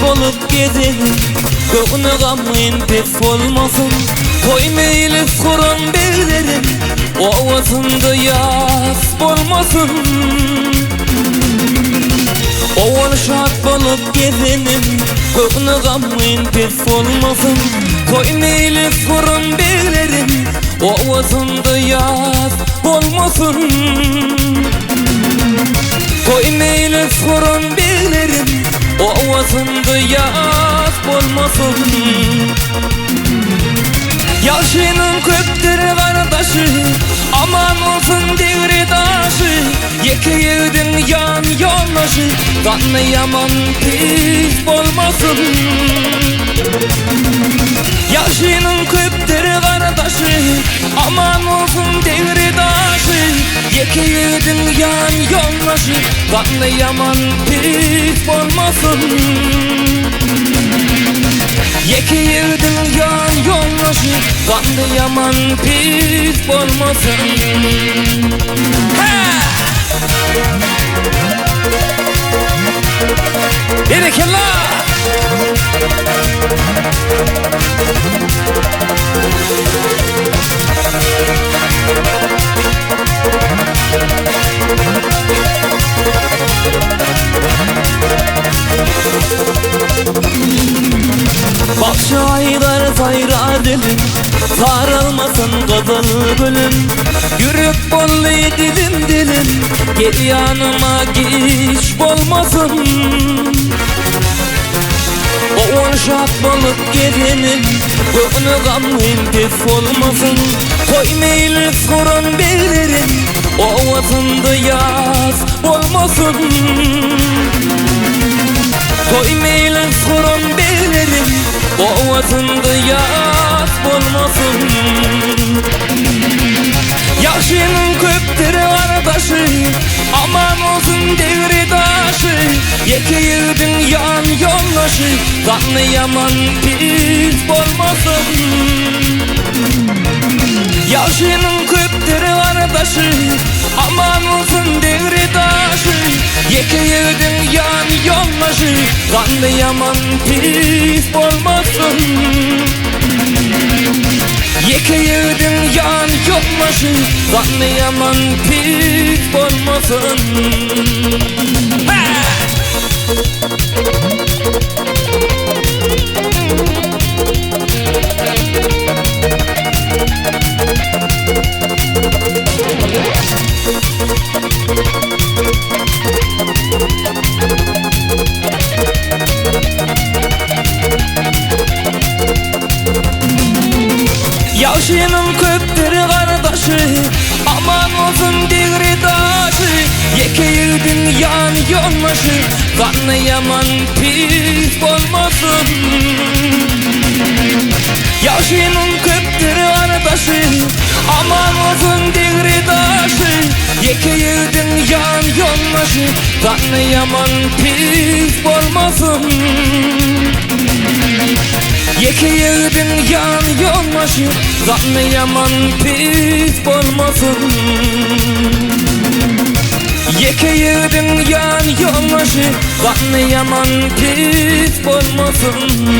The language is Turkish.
bolup gezelim, göğüne gamın pes olmasın. Toy meyli sorun beylerim, ovasında yas bolmasın. Oğul şart bolup gezelim, göğüne gamın pes olmasın. Toy meyli sorun beylerim, ovasında yas bolmasın. Toy meyli sorun beylerim, ovasında yas bolmasın. Yaşının köptür kardeşi, aman olsun devri taşı. Yekeydin yan yoldaşı, kanlı yaman pis bolmasın. Yaşının köptür kardeşi, aman olsun devri taşı. Yekeydin yan yoldaşı, kanlı yaman pis bolmasın. Yekeydin yan yoldaşı, kanlı yaman pis bolmasın. Berekallah. Bak şairler sayra dilim, sarılmasın kızıl gülüm. Yürek bollu dilim dilim, gel yanıma geç bolmasın. Oğul şart bolup gezelim, göğüne gamın pes olmasın. Toy meyli sorun beylerim, ovasında yas bolmasın. Toy meyli sorun beylerim, ovasında yas bolmasın. Yaşının köptür kardeşi, aman olsun devri taşı. Yekeydin yan yoldaşı, kanlı yaman pis bolmasın. Yaşının köptür kardeşi, aman olsun devri taşı. Yekeydin yan yoldaşı, kanlı yaman pis bolmasın. Yekeydin yan yoldaşı, kanlı yaman pis bolmasın. Yaşının köptür kardeşi, aman olsun devri taşı. Yekeydin yan yoldaşı, kanlı yaman pis bolmasın. Yaşının köptür kardeşi, aman olsun devri taşı. Yekeydin yan yoldaşı, kanlı yaman pis bolmasın. Yekeydin yan yoldaşı, kanlı yaman pis bolmasın. Yekeydin yan yoldaşı, kanlı yaman pis bolmasın.